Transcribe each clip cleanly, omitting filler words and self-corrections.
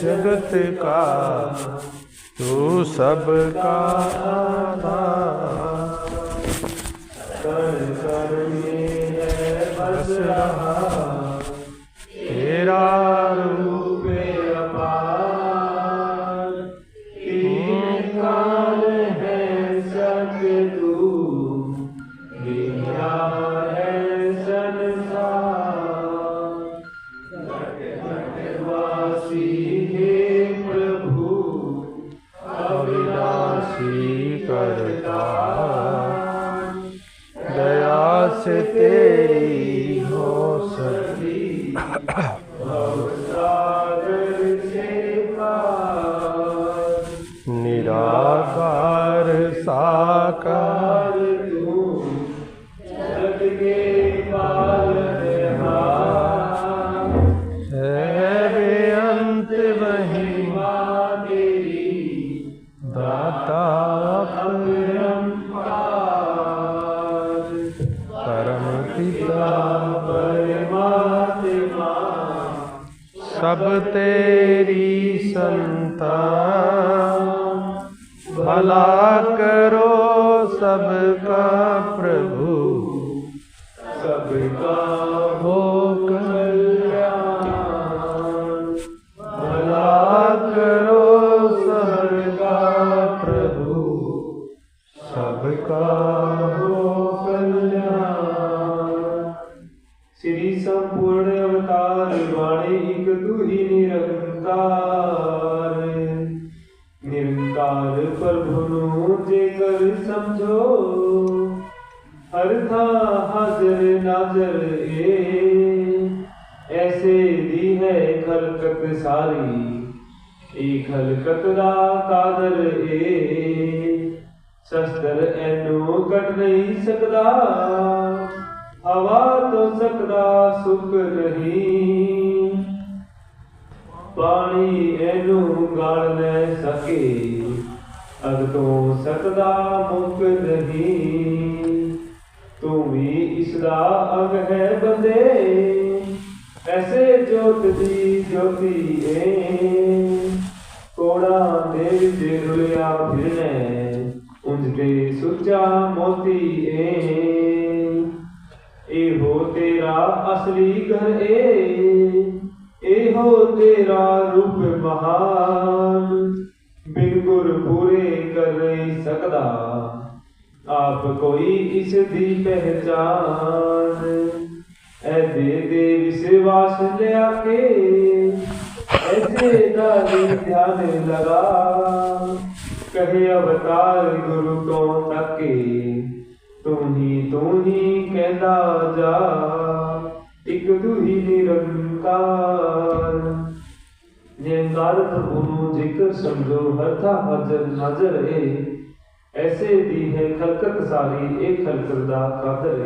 जगत का तू सबका आधार। कण कण में है बस रहा तेरा रूप अपार। तीन काल है सब तू दुनिया है संसार। वासी हे प्रभु अविनाशी करता। दया से तेरी हो सकी भवसागर से पार। निराकार साकार तू जग के पालनहार। है बेअंत महिमा तेरी दाता अपरंपार। परम पिता परमात्मा सब तेरी संतान। भला करो सबका प्रभु सबका हो कल्याण। भला करो सबका प्रभु सबका हो कल्याण। श्री संपूर्ण अवतार वाणी एक तू ही निरंकार। निरंकार प्रभु जेकर समझो हर था हाजर नाजर ऐसे दी है खलकत सारी। एक खलकत दा कादर शस्त्र एनो कट नहीं सकदा। हवा तो सकदा सुख नहीं। पानी एनू गाल न सके अग तो सकदा मुक नहीं। तू भी इसदा अग है बंदे ऐसे जोत दी ज्योति कोड़ा दे जे रुलिया फिरने उंज ते सुचा मोती ए हो तेरा असली घर ए हो तेरा रूप महान। बिन गुर पूरे कर नहीं सकदा आप कोई इस दी पहचान। ऐ दे विश्वास ले आके ऐसे दादी ध्यान लगा। कहे अवतार गुरु को तके तू ही कहता जा। एक तू ही निरंकार। निरंकार प्रभु जिक्र समझो हर था हाजर नाजर ऐसे दी है खलकत सारी एक खलकत दा कादर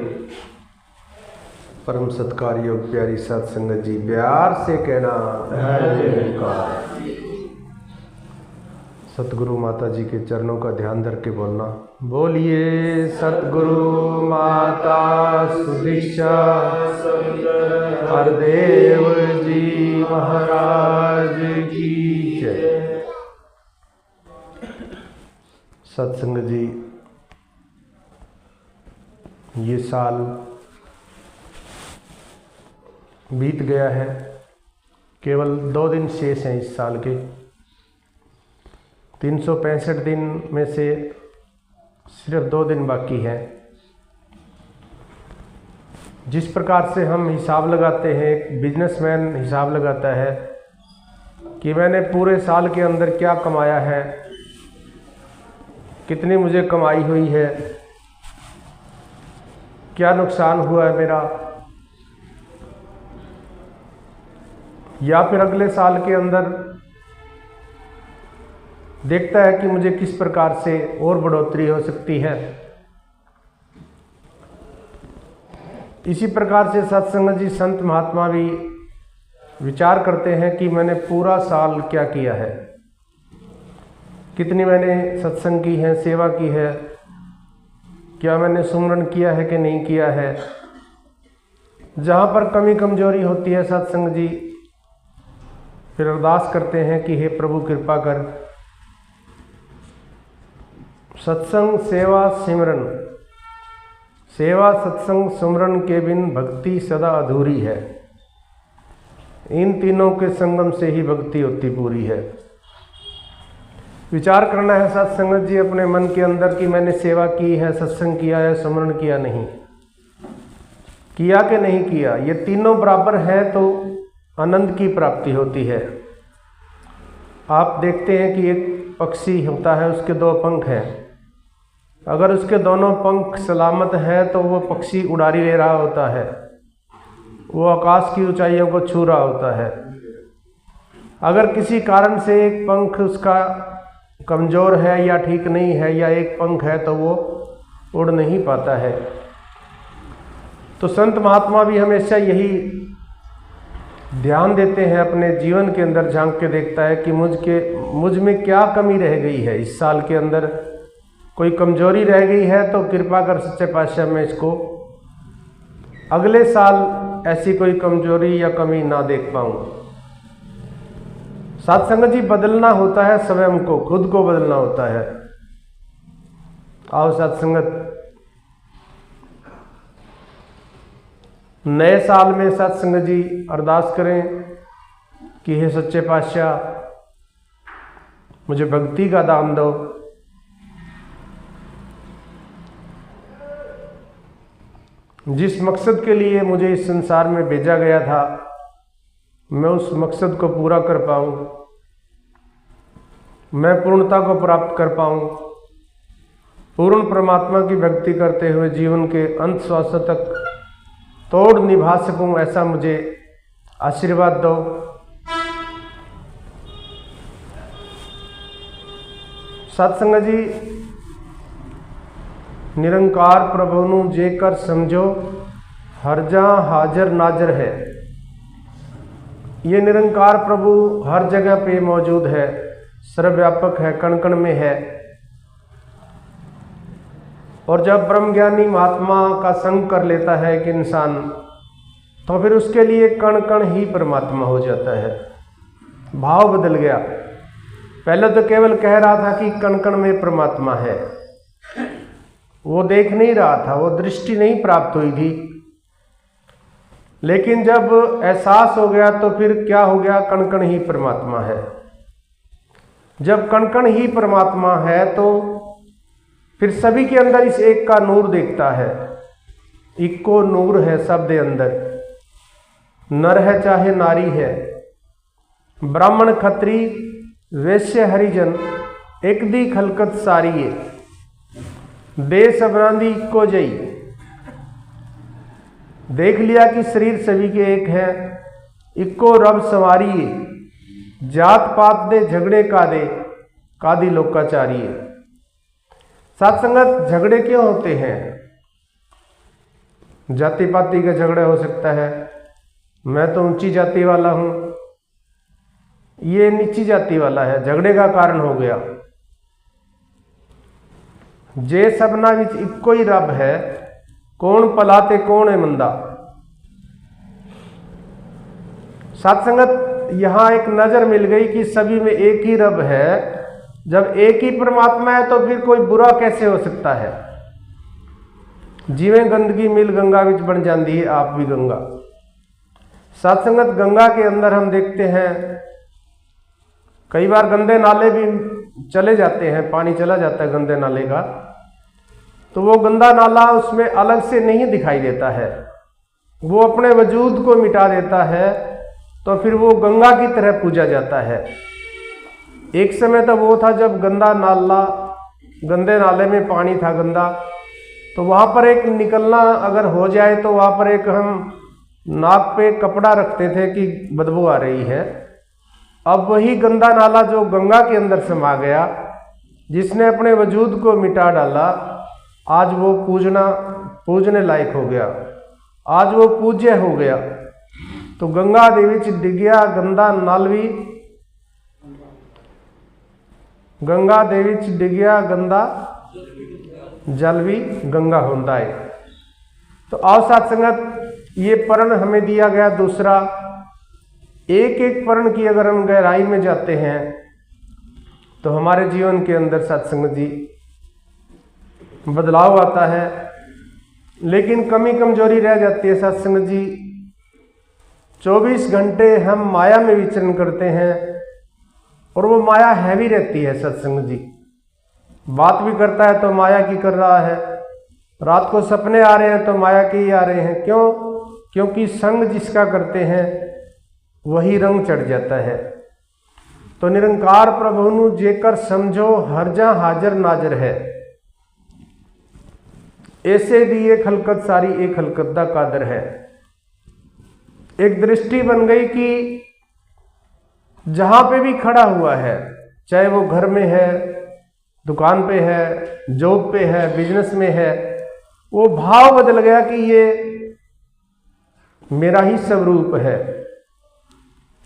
परम सत्कार योग प्यारी साध संगत जी प्यार से कहना सतगुरु माता जी के चरणों का ध्यान धर के बोलना। बोलिए सतगुरु माता सुदीक्षा हरदेव जी महाराज की जय। सत्संग जी ये साल बीत गया है। केवल 2 दिन शेष हैं इस साल के। 365 दिन में से सिर्फ 2 दिन बाकी हैं। जिस प्रकार से हम हिसाब लगाते हैं, एक बिजनेसमैन हिसाब लगाता है कि मैंने पूरे साल के अंदर क्या कमाया है, कितनी मुझे कमाई हुई है, क्या नुकसान हुआ है मेरा, या फिर अगले साल के अंदर देखता है कि मुझे किस प्रकार से और बढ़ोतरी हो सकती है। इसी प्रकार से सत्संग जी संत महात्मा भी विचार करते हैं कि मैंने पूरा साल क्या किया है, कितनी मैंने सत्संग की है, सेवा की है, क्या मैंने सुमरन किया है कि नहीं किया है। जहाँ पर कमी कमजोरी होती है सत्संग जी फिर अरदास करते हैं कि हे प्रभु कृपा कर, सत्संग सेवा सिमरन, सेवा सत्संग सिमरन के बिन भक्ति सदा अधूरी है। इन तीनों के संगम से ही भक्ति होती पूरी है। विचार करना है सत्संगत जी अपने मन के अंदर कि मैंने सेवा की है, सत्संग किया है, सिमरन किया नहीं किया कि नहीं किया। ये तीनों बराबर है तो आनंद की प्राप्ति होती है। आप देखते हैं कि एक पक्षी होता है, उसके दो पंख हैं। अगर उसके दोनों पंख सलामत है तो वो पक्षी उड़ारी ले रहा होता है, वो आकाश की ऊंचाइयों को छू रहा होता है। अगर किसी कारण से एक पंख उसका कमज़ोर है या ठीक नहीं है, या एक पंख है तो वो उड़ नहीं पाता है। तो संत महात्मा भी हमेशा यही ध्यान देते हैं, अपने जीवन के अंदर झांक के देखता है कि मुझ में क्या कमी रह गई है, इस साल के अंदर कोई कमजोरी रह गई है तो कृपा कर सच्चे पातशाह मैं इसको अगले साल ऐसी कोई कमजोरी या कमी ना देख पाऊँ। सत्संग जी बदलना होता है, स्वयं को, खुद को बदलना होता है। आओ सत्संगत, नए साल में सत्संग जी अरदास करें कि हे सच्चे पातशाह मुझे भक्ति का दान दो। जिस मकसद के लिए मुझे इस संसार में भेजा गया था मैं उस मकसद को पूरा कर पाऊँ, मैं पूर्णता को प्राप्त कर पाऊँ, पूर्ण परमात्मा की भक्ति करते हुए जीवन के अंत श्वास तक तोड़ निभा सकूं, ऐसा मुझे आशीर्वाद दो। सत्संग जी निरंकार प्रभु नू जेकर समझो हर जहाँ हाजर नाजर है। ये निरंकार प्रभु हर जगह पे मौजूद है, सर्वव्यापक है, कण कण में है। और जब ब्रह्मज्ञानी महात्मा का संग कर लेता है एक इंसान तो फिर उसके लिए कण कण ही परमात्मा हो जाता है। भाव बदल गया। पहले तो केवल कह रहा था कि कण कण में परमात्मा है, वो देख नहीं रहा था, वो दृष्टि नहीं प्राप्त हुई थी। लेकिन जब एहसास हो गया तो फिर क्या हो गया, कण कण ही परमात्मा है। जब कण कण ही परमात्मा है तो फिर सभी के अंदर इस एक का नूर देखता है। इक्को नूर है सब दे अंदर, नर है चाहे नारी है, ब्राह्मण खत्री वैश्य हरिजन एक दी खलकत सारिये, दे सबरांदी इक्को जई। देख लिया कि शरीर सभी के एक है, इक्को रब संवारिये, जात पात दे झगड़े कादी लोकाचारिये। सत्संगत झगड़े क्यों होते हैं? जाति पाति के झगड़े हो सकता है, मैं तो ऊंची जाति वाला हूं, ये नीची जाति वाला है, झगड़े का कारण हो गया। जे सबना विच इक्को ही रब है, कौन पलाते कौन है मंदा। सत्संगत यहां एक नजर मिल गई कि सभी में एक ही रब है। जब एक ही परमात्मा है तो फिर कोई बुरा कैसे हो सकता है? जिवें गंदगी मिल गंगा विच बन जाती है, आप भी गंगा। सत्संगत गंगा के अंदर हम देखते हैं कई बार गंदे नाले भी चले जाते हैं, पानी चला जाता है गंदे नाले का, तो वो गंदा नाला उसमें अलग से नहीं दिखाई देता है, वो अपने वजूद को मिटा देता है, तो फिर वो गंगा की तरह पूजा जाता है। एक समय तो वो था जब गंदे नाले में पानी था गंदा, तो वहाँ पर एक निकलना अगर हो जाए तो वहाँ पर एक हम नाक पे कपड़ा रखते थे कि बदबू आ रही है। अब वही गंदा नाला जो गंगा के अंदर समा गया, जिसने अपने वजूद को मिटा डाला, आज वो पूजने लायक हो गया, आज वो पूज्य हो गया। तो गंगा दे विच डिग्या गंदा नालवी, गंगा दे विच डिग्या गंदा जल भी गंगा होता है। तो आओ सत्संगत, ये परण हमें दिया गया दूसरा, एक एक पर्ण की अगर हम गहराई में जाते हैं तो हमारे जीवन के अंदर सत्संग जी बदलाव आता है, लेकिन कमी कमजोरी रह जाती है। सत्संग जी 24 घंटे हम माया में विचरण करते हैं और वो माया हैवी रहती है। सत्संग जी बात भी करता है तो माया की कर रहा है, रात को सपने आ रहे हैं तो माया के ही आ रहे हैं। क्यों? क्योंकि संग जिसका करते हैं वही रंग चढ़ जाता है। तो निरंकार प्रभु नु जेकर समझो हर जा हाजर नाजर है, ऐसे दी एक हलकत सारी एक हलकत दा कादर है। एक दृष्टि बन गई कि जहां पे भी खड़ा हुआ है, चाहे वो घर में है, दुकान पे है, जॉब पे है, बिजनेस में है, वो भाव बदल गया कि ये मेरा ही स्वरूप है,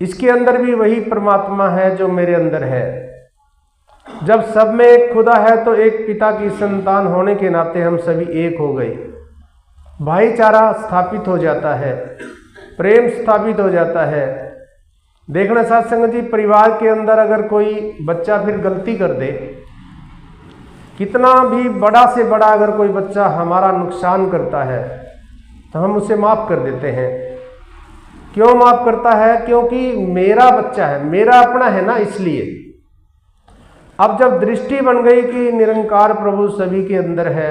इसके अंदर भी वही परमात्मा है जो मेरे अंदर है। जब सब में एक खुदा है तो एक पिता की संतान होने के नाते हम सभी एक हो गए। भाईचारा स्थापित हो जाता है, प्रेम स्थापित हो जाता है। देखना सत्संग जी, परिवार के अंदर अगर कोई बच्चा फिर गलती कर दे, कितना भी बड़ा से बड़ा अगर कोई बच्चा हमारा नुकसान करता है तो हम उसे माफ कर देते हैं। क्यों माफ करता है? क्योंकि मेरा बच्चा है, मेरा अपना है ना, इसलिए। अब जब दृष्टि बन गई कि निरंकार प्रभु सभी के अंदर है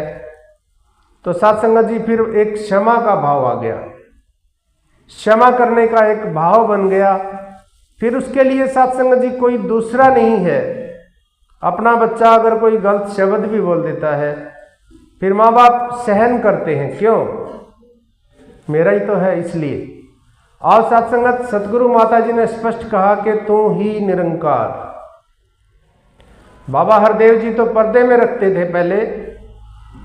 तो सत्संग जी फिर एक क्षमा का भाव आ गया, क्षमा करने का एक भाव बन गया। फिर उसके लिए सत्संग जी कोई दूसरा नहीं है। अपना बच्चा अगर कोई गलत शब्द भी बोल देता है, फिर माँ बाप सहन करते हैं। क्यों? मेरा ही तो है, इसलिए। और सत्संगत सतगुरु माता जी ने स्पष्ट कहा कि तू ही निरंकार। बाबा हरदेव जी तो पर्दे में रखते थे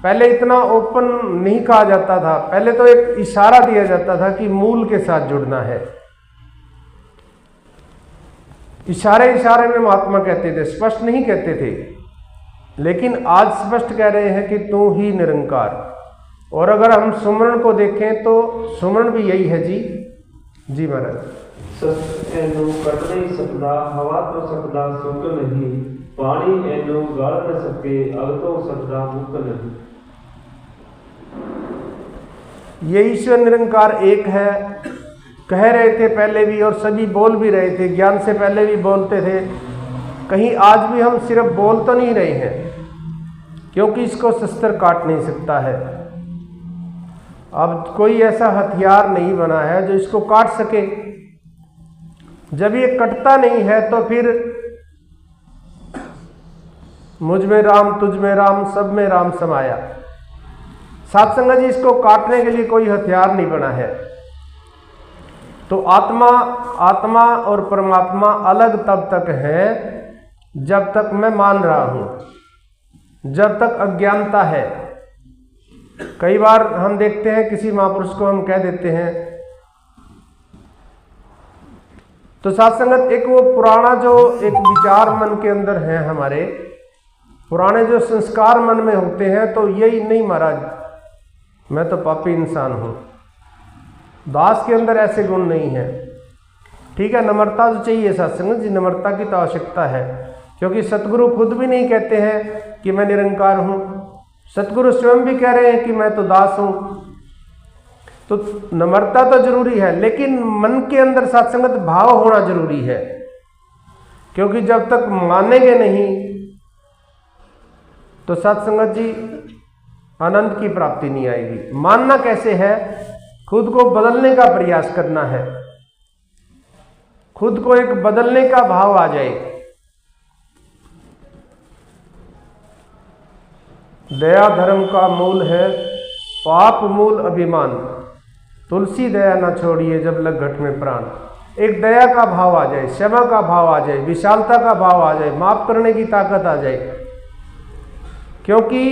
पहले इतना ओपन नहीं कहा जाता था। पहले तो एक इशारा दिया जाता था कि मूल के साथ जुड़ना है। इशारे में महात्मा कहते थे, स्पष्ट नहीं कहते थे। लेकिन आज स्पष्ट कह रहे हैं कि तू ही निरंकार। और अगर हम सुमरण को देखें तो सुमरण भी यही है जी महाराज। एनु कट नहीं सकता, हवा तो सकता सुख नहीं, पानी एनु गाल न सके, अग तो सकता मुख नहीं। ये ईश्वर निरंकार एक है, कह रहे थे पहले भी और सभी बोल भी रहे थे, ज्ञान से पहले भी बोलते थे। कहीं आज भी हम सिर्फ बोल तो नहीं रहे हैं, क्योंकि इसको शस्त्र काट नहीं सकता है। अब कोई ऐसा हथियार नहीं बना है जो इसको काट सके। जब ये कटता नहीं है तो फिर मुझ में राम, तुझ में राम, सब में राम समाया। सत्संग जी इसको काटने के लिए कोई हथियार नहीं बना है। तो आत्मा और परमात्मा अलग तब तक है जब तक मैं मान रहा हूं, जब तक अज्ञानता है। कई बार हम देखते हैं किसी महापुरुष को हम कह देते हैं तो सत्संगत एक वो पुराना जो एक विचार मन के अंदर है, हमारे पुराने जो संस्कार मन में होते हैं, तो यही नहीं महाराज मैं तो पापी इंसान हूं। दास के अंदर ऐसे गुण नहीं है। ठीक है, नम्रता तो चाहिए सत्संग जी, नम्रता की तो आवश्यकता है, क्योंकि सतगुरु खुद भी नहीं कहते हैं कि मैं निरंकार हूं। सतगुरु स्वयं भी कह रहे हैं कि मैं तो दास हूं। तो नम्रता तो जरूरी है, लेकिन मन के अंदर सत्संगत भाव होना जरूरी है, क्योंकि जब तक मानेंगे नहीं तो सत्संगत जी आनंद की प्राप्ति नहीं आएगी। मानना कैसे है? खुद को बदलने का प्रयास करना है, खुद को एक बदलने का भाव आ जाए। दया धर्म का मूल है, पाप मूल अभिमान, तुलसी दया ना छोड़िए जब लग घट में प्राण। एक दया का भाव आ जाए, क्षमा का भाव आ जाए, विशालता का भाव आ जाए, माफ करने की ताकत आ जाए, क्योंकि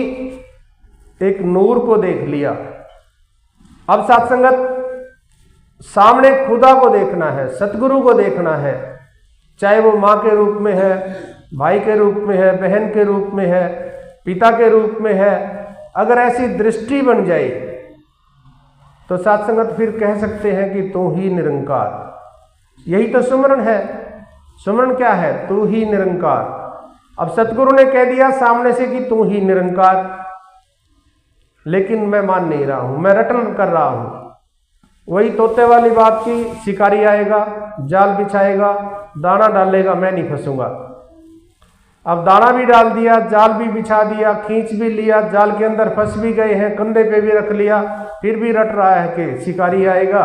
एक नूर को देख लिया। अब सत्संगत सामने खुदा को देखना है, सतगुरु को देखना है, चाहे वो माँ के रूप में है, भाई के रूप में है, बहन के रूप में है, पिता के रूप में है। अगर ऐसी दृष्टि बन जाए तो सत्संगत फिर कह सकते हैं कि तू ही निरंकार। यही तो सुमरन है। सुमरन क्या है? तू ही निरंकार। अब सतगुरु ने कह दिया सामने से कि तू ही निरंकार, लेकिन मैं मान नहीं रहा हूं, मैं रटन कर रहा हूं। वही तोते वाली बात की, शिकारी आएगा, जाल बिछाएगा, दाना डालेगा, मैं नहीं फंसूंगा। अब दाना भी डाल दिया, जाल भी बिछा दिया, खींच भी लिया, जाल के अंदर फंस भी गए हैं, कंधे पे भी रख लिया, फिर भी रट रहा है कि शिकारी आएगा,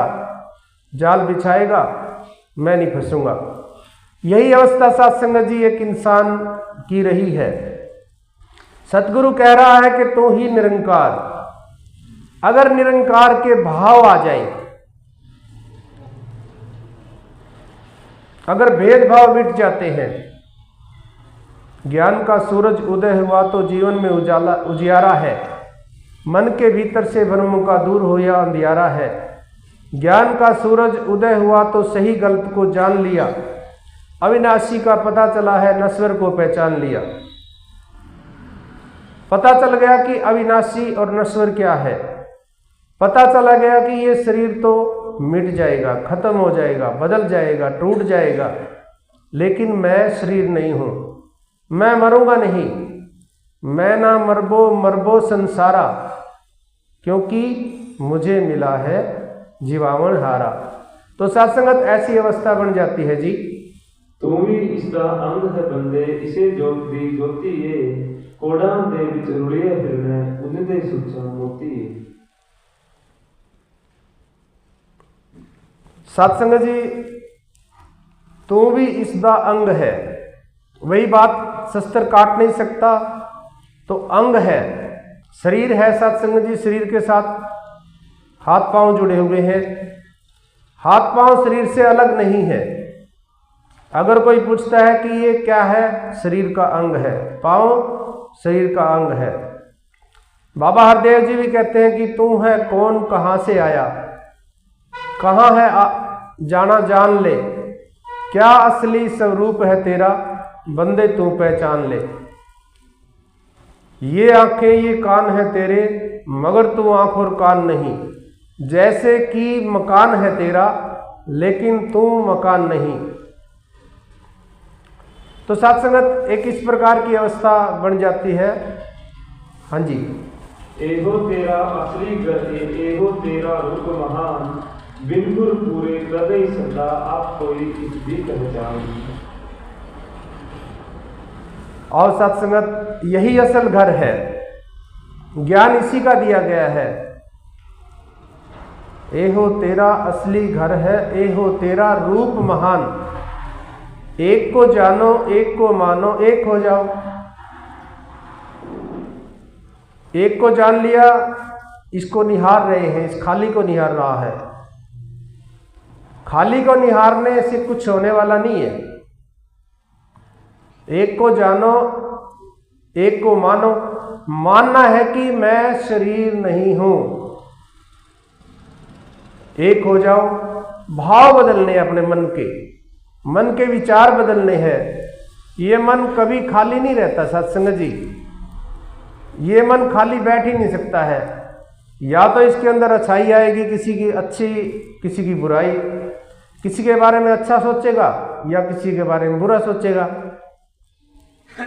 जाल बिछाएगा, मैं नहीं फंसूंगा। यही अवस्था साध संगत जी एक इंसान की रही है। सतगुरु कह रहा है कि तू ही निरंकार। अगर निरंकार के भाव आ जाए, अगर भेदभाव मिट जाते हैं, ज्ञान का सूरज उदय हुआ तो जीवन में उजियारा है, मन के भीतर से भ्रम का दूर हो या अंधियारा है। ज्ञान का सूरज उदय हुआ तो सही गलत को जान लिया, अविनाशी का पता चला है, नश्वर को पहचान लिया। पता चल गया कि अविनाशी और नश्वर क्या है। पता चला गया कि ये शरीर तो मिट जाएगा, खत्म हो जाएगा, बदल जाएगा, टूट जाएगा, लेकिन मैं शरीर नहीं हूं, मैं मरूंगा नहीं। मैं ना मरबो संसारा, क्योंकि मुझे मिला है जीवावन हारा। तो सत्संगत ऐसी अवस्था बन जाती है जी। तू भी इसका अंग है बंदे, इसे जोत दी जोती ये, कोड़ा दे विच रुलिए फिरने, उन्हें दे सुचा मोती ये। सत्संग जी, तू भी इसका अंग है। वही बात, शस्त्र काट नहीं सकता तो अंग है, शरीर है। सत्संग जी, शरीर के साथ हाथ पांव जुड़े हुए हैं। हाथ पांव शरीर से अलग नहीं है। अगर कोई पूछता है कि ये क्या है, शरीर का अंग है, पांव शरीर का अंग है। बाबा हरदेव जी भी कहते हैं कि तू है कौन, कहां से आया, कहां है जाना जान ले, क्या असली स्वरूप है तेरा, बंदे तू पहचान ले। ये आंखें ये कान है तेरे, मगर तू आंख और कान नहीं, जैसे कि मकान है तेरा, लेकिन तू मकान नहीं। तो सत्संगत एक इस प्रकार की अवस्था बन जाती है। हाँ जी। एहो तेरा असली घर, एहो तेरा रूप महान, बिल्कुल पूरे हृदय सदा, आप कोई इस भी पहचान। और सत्संगत यही असल घर है, ज्ञान इसी का दिया गया है। एहो तेरा असली घर है, एहो तेरा रूप महान, एक को जानो एक को मानो, एक हो जाओ। एक को जान लिया, इसको निहार रहे हैं, इस खाली को निहार रहा है। खाली को निहारने से कुछ होने वाला नहीं है। एक को जानो एक को मानो, मानना है कि मैं शरीर नहीं हूं। एक हो जाओ, भाव बदलने अपने मन के विचार बदलने हैं। ये मन कभी खाली नहीं रहता सत्संग जी, ये मन खाली बैठ ही नहीं सकता है। या तो इसके अंदर अच्छाई आएगी, किसी की अच्छी किसी की बुराई, किसी के बारे में अच्छा सोचेगा या किसी के बारे में बुरा सोचेगा।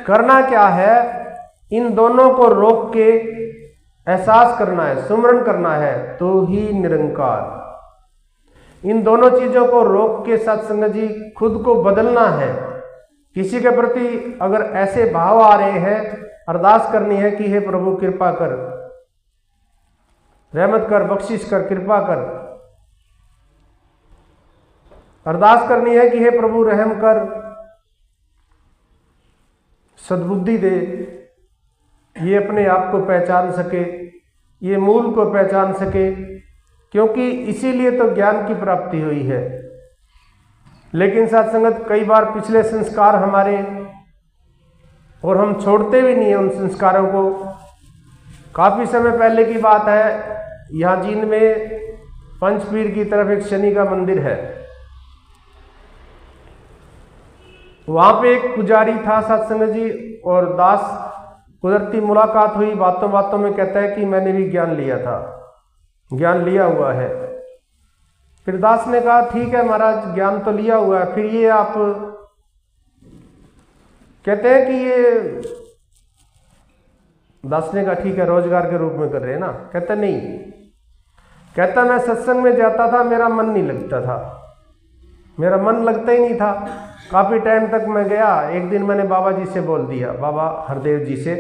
करना क्या है, इन दोनों को रोक के एहसास करना है, सुमरन करना है, तो ही निरंकार। इन दोनों चीजों को रोक के सत्संग जी खुद को बदलना है। किसी के प्रति अगर ऐसे भाव आ रहे हैं, अरदास करनी है कि हे प्रभु कृपा कर, रहमत कर, बख्शिश कर, कृपा कर। अरदास करनी है कि हे प्रभु रहम कर, सद्बुद्धि दे, ये अपने आप को पहचान सके, ये मूल को पहचान सके, क्योंकि इसीलिए तो ज्ञान की प्राप्ति हुई है। लेकिन सत्संगत कई बार पिछले संस्कार हमारे, और हम छोड़ते भी नहीं हैं उन संस्कारों को। काफी समय पहले की बात है, यहाँ जींद में पंचपीर की तरफ एक शनि का मंदिर है। वहां पे एक पुजारी था सत्संग जी, और दास कुदरती मुलाकात हुई, बातों बातों में कहता है कि मैंने भी ज्ञान लिया था, ज्ञान लिया हुआ है। फिर दास ने कहा ठीक है महाराज, ज्ञान तो लिया हुआ है, फिर ये आप कहते हैं कि ये, दास ने कहा ठीक है रोजगार के रूप में कर रहे हैं ना? कहता नहीं, कहता मैं सत्संग में जाता था, मेरा मन नहीं लगता था, मेरा मन लगता ही नहीं था। काफी टाइम तक मैं गया, एक दिन मैंने बाबा जी से बोल दिया, बाबा हरदेव जी से,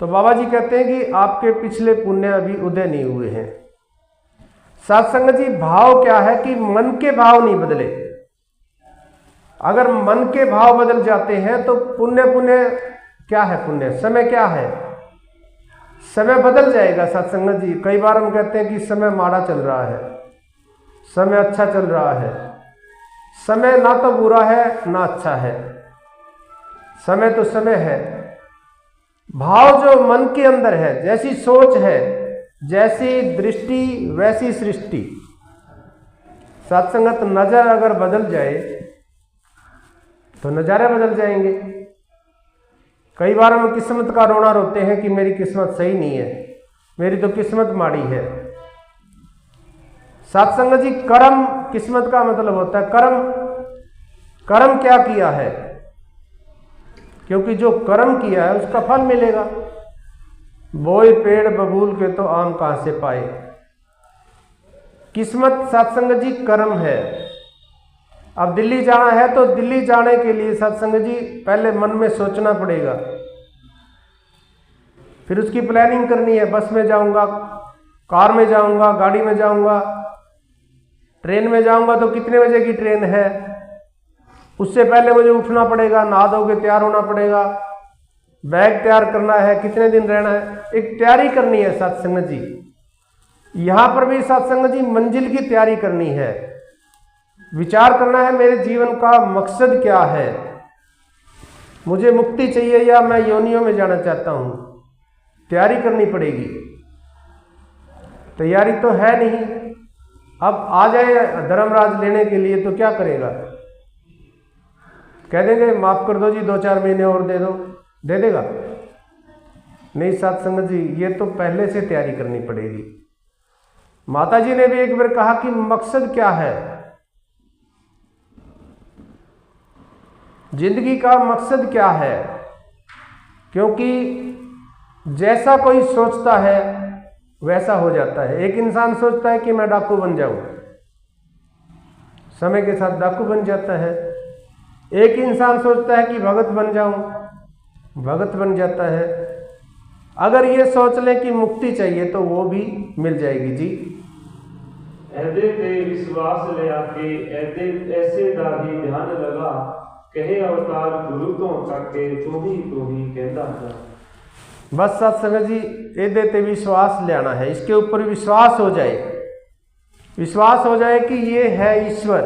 तो बाबा जी कहते हैं कि आपके पिछले पुण्य अभी उदय नहीं हुए हैं। सत्संग जी भाव क्या है कि मन के भाव नहीं बदले। अगर मन के भाव बदल जाते हैं तो पुण्य क्या है? पुण्य समय क्या है? समय बदल जाएगा सत्संग जी। कई बार हम कहते हैं कि समय माड़ा चल रहा है, समय अच्छा चल रहा है। समय ना तो बुरा है ना अच्छा है, समय तो समय है। भाव जो मन के अंदर है, जैसी सोच है, जैसी दृष्टि वैसी सृष्टि। सत्संगत नजर अगर बदल जाए तो नजारे बदल जाएंगे। कई बार हम किस्मत का रोना रोते हैं कि मेरी किस्मत सही नहीं है, मेरी तो किस्मत माड़ी है। सत्संग जी कर्म, किस्मत का मतलब होता है कर्म। कर्म क्या किया है? क्योंकि जो कर्म किया है उसका फल मिलेगा। बोए पेड़ बबूल के तो आम कहां से पाए। किस्मत सत्संग जी कर्म है। अब दिल्ली जाना है तो दिल्ली जाने के लिए सत्संग जी पहले मन में सोचना पड़ेगा, फिर उसकी प्लानिंग करनी है। बस में जाऊंगा, कार में जाऊंगा, गाड़ी में जाऊंगा, ट्रेन में जाऊंगा तो कितने बजे की ट्रेन है, उससे पहले मुझे उठना पड़ेगा, नहा धो के तैयार होना पड़ेगा, बैग तैयार करना है, कितने दिन रहना है, एक तैयारी करनी है सत्संग जी। यहां पर भी सत्संग जी मंजिल की तैयारी करनी है। विचार करना है मेरे जीवन का मकसद क्या है, मुझे मुक्ति चाहिए या मैं योनियों में जाना चाहता हूं। तैयारी करनी पड़ेगी। तैयारी तो है नहीं। अब आ जाए धर्मराज लेने के लिए तो क्या करेगा? कह देंगे माफ कर दो जी, 2-4 महीने और दे दो, दे देगा? नहीं सत्संग जी, ये तो पहले से तैयारी करनी पड़ेगी। माता जी ने भी एक बार कहा कि मकसद क्या है, जिंदगी का मकसद क्या है? क्योंकि जैसा कोई सोचता है वैसा हो जाता है। एक इंसान सोचता है कि मैं डाकू बन जाऊं, समय के साथ डाकू बन जाता है। एक इंसान सोचता है कि भगत बन जाऊं, भगत बन जाता है। अगर ये सोच लें कि मुक्ति चाहिए तो वो भी मिल जाएगी जी। ऐदे ते विश्वास ले आके ऐसे दा ही ध्यान लगा, कहे अवतार गुरु तो ताके तू ही कहता था। बस सत्संग जी ऐदे ते विश्वास ले आना है, इसके ऊपर विश्वास हो जाए, विश्वास हो जाए कि ये है ईश्वर,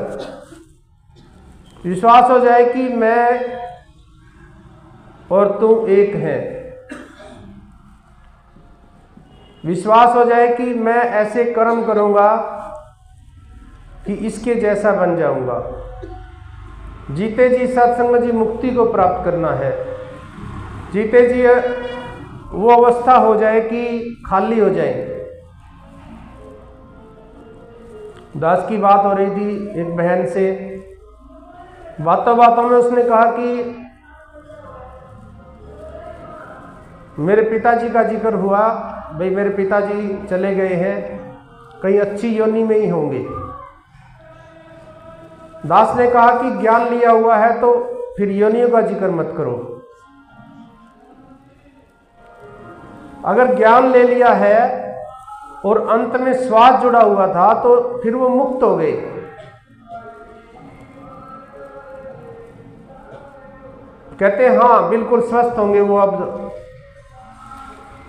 विश्वास हो जाए कि मैं और तू एक है, विश्वास हो जाए कि मैं ऐसे कर्म करूंगा कि इसके जैसा बन जाऊंगा। जीते जी सत्संग जी मुक्ति को प्राप्त करना है। जीते जी वो अवस्था हो जाए कि खाली हो जाए। दास की बात हो रही थी एक बहन से, बातों बातों में उसने कहा कि मेरे पिताजी का जिक्र हुआ, भाई मेरे पिताजी चले गए हैं, कहीं अच्छी योनि में ही होंगे। दास ने कहा कि ज्ञान लिया हुआ है तो फिर योनियों का जिक्र मत करो। अगर ज्ञान ले लिया है और अंत में स्वाद जुड़ा हुआ था तो फिर वो मुक्त हो गए। कहते हैं हाँ बिल्कुल स्वस्थ होंगे वो। अब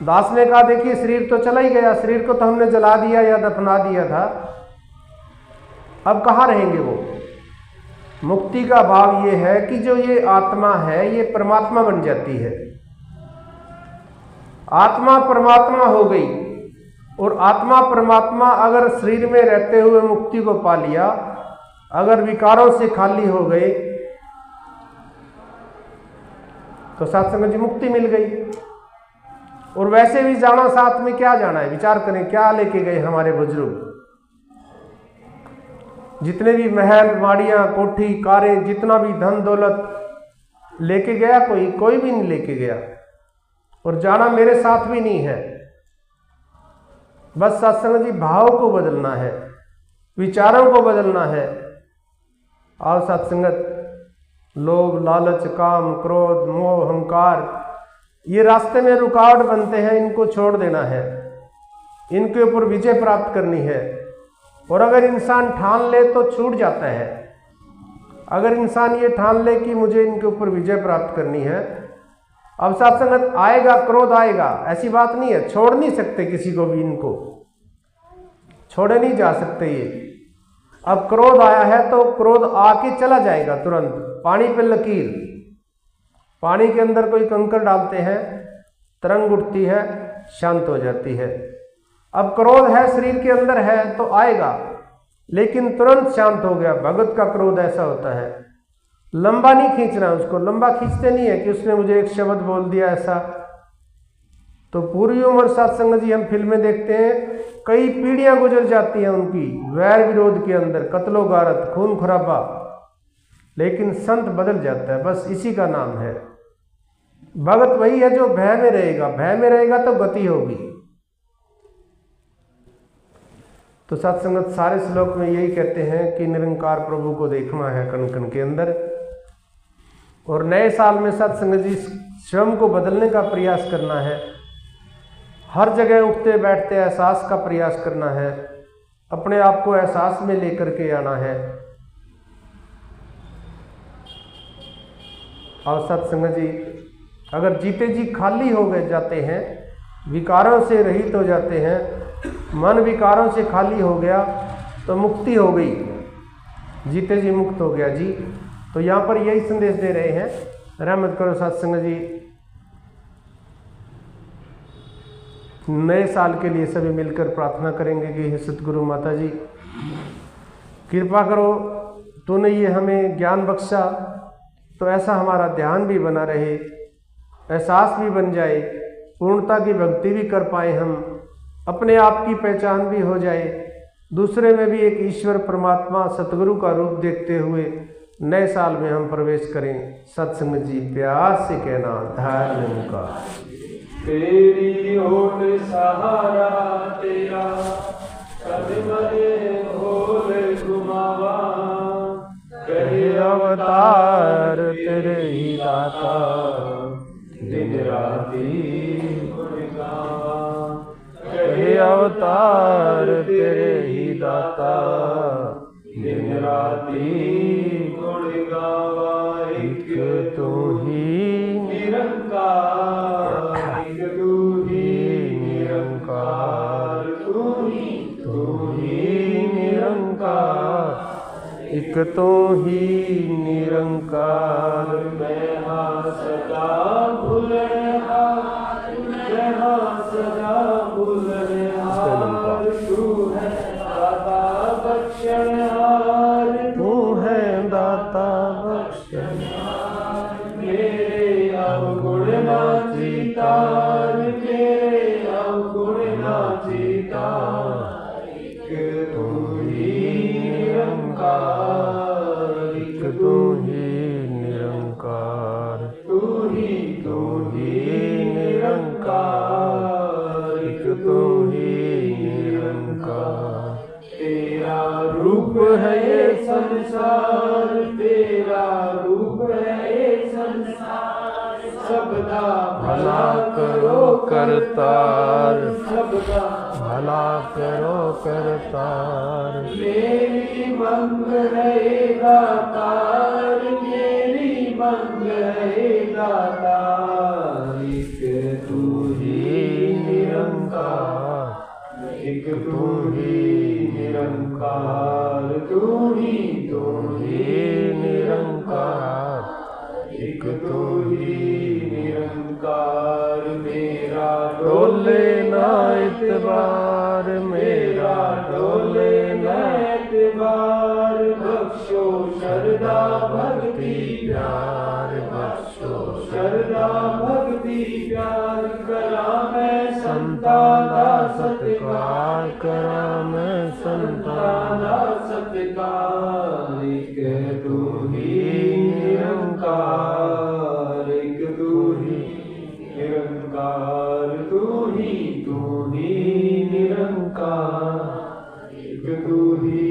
दास ने कहा देखिए शरीर तो चला ही गया, शरीर को तो हमने जला दिया या दफना दिया था, अब कहाँ रहेंगे वो। मुक्ति का भाव ये है कि जो ये आत्मा है ये परमात्मा बन जाती है। आत्मा परमात्मा हो गई, और आत्मा परमात्मा अगर शरीर में रहते हुए मुक्ति को पा लिया, अगर विकारों से खाली हो गए तो सत्संग जी मुक्ति मिल गई। और वैसे भी जाना साथ में क्या जाना है, विचार करें क्या लेके गए हमारे बुजुर्ग। जितने भी महल माड़ियाँ कोठी कारें जितना भी धन दौलत लेके गया कोई भी नहीं लेके गया, और जाना मेरे साथ भी नहीं है। बस सत्संग जी भाव को बदलना है, विचारों को बदलना है। और सत्संगत लोभ लालच काम क्रोध मोह अहंकार ये रास्ते में रुकावट बनते हैं, इनको छोड़ देना है, इनके ऊपर विजय प्राप्त करनी है। और अगर इंसान ठान ले तो छूट जाता है। अगर इंसान ये ठान ले कि मुझे इनके ऊपर विजय प्राप्त करनी है, अब सत्संगत आएगा क्रोध आएगा, ऐसी बात नहीं है, छोड़ नहीं सकते किसी को भी, इनको छोड़े नहीं जा सकते ये। अब क्रोध आया है तो क्रोध आके चला जाएगा तुरंत, पानी पे लकीर। पानी के अंदर कोई कंकर डालते हैं, तरंग उठती है, शांत हो जाती है। अब क्रोध है शरीर के अंदर है तो आएगा, लेकिन तुरंत शांत हो गया। भगत का क्रोध ऐसा होता है, लंबा नहीं खींचना उसको, लंबा खींचते नहीं है कि उसने मुझे एक शब्द बोल दिया ऐसा। तो पूरी उम्र सत्संग जी हम फिल्में देखते हैं, कई पीढ़ियां गुजर जाती हैं उनकी वैर विरोध के अंदर, कत्लो गारत खून खराबा, लेकिन संत बदल जाता है। बस इसी का नाम है भगत। वही है जो भय में रहेगा, भय में रहेगा तो गति होगी। तो सत्संगत सारे श्लोक में यही कहते हैं कि निरंकार प्रभु को देखना है कण कण के अंदर। और नए साल में सत्संग जी स्वयं को बदलने का प्रयास करना है, हर जगह उठते बैठते एहसास का प्रयास करना है, अपने आप को एहसास में लेकर के आना है। और सत्संग जी अगर जीते जी खाली हो गए जाते हैं, विकारों से रहित हो जाते हैं, मन विकारों से खाली हो गया तो मुक्ति हो गई, जीते जी मुक्त हो गया जी। तो यहाँ पर यही संदेश दे रहे हैं, रहमत करो सत्संग जी। नए साल के लिए सभी मिलकर प्रार्थना करेंगे कि हे सतगुरु माता जी कृपा करो, तूने ये हमें ज्ञान बख्शा तो ऐसा हमारा ध्यान भी बना रहे, एहसास भी बन जाए, पूर्णता की भक्ति भी कर पाए, हम अपने आप की पहचान भी हो जाए, दूसरे में भी एक ईश्वर परमात्मा सतगुरु का रूप देखते हुए नए साल में हम प्रवेश करें। सत्संग जी प्यार से कहना धर्म का। तेरी ओट सहारा तेरा, कभी मरे भोले घुमावा, कहे अवतार तेरे ही दाता, दिन राती गुण गावा। कहे अवतार तेरे ही दाता, दिन राती गुण गावा। एक तू ही निरंकार, एक तू ही निरंकार, तू ही निरंकार, एक तो ही निरंकार। मैं हाँ सदा भूलनहार, मैं हाँ सदा भूलनहार, तू है दाता बख्शनहार, तू है दाता बख्शनहार। मेरे अवगुण ना जीतार, मेरे अवगुण ना जीतार, एक तू ही निरंकार, एक तू ही निरंकार, तू ही निरंकार, एक तू ही निरंकार। तेरा रूप है ये संसार, तेरा रूप है ये संसार, सबदा भला करो करतार, सबदा भला करो करतार। मेरी मंग है दातार, मेरी मंग है दातार, एक तू ही निरंकार, एक तू ही निरंकार, तू ही निरंकार, एक तू ही निरंकार। मेरा डोले ना इतबार, मेरा डोले न एतबार, बख्शो शरदा भक्ति प्यार, बख्शो शरदा भक्ति प्यार। करा मैं संतान दा सत्कार, करा मैं संतान दा सत्कार, ही निरंकार, एक तू ही निरंकार, तू ही निरंकार, एक तू ही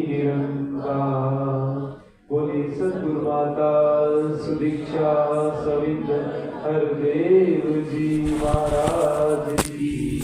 निरंकार। बोले सद्गुरु माता सुदीक्षा सवित हरदेव जी महाराज।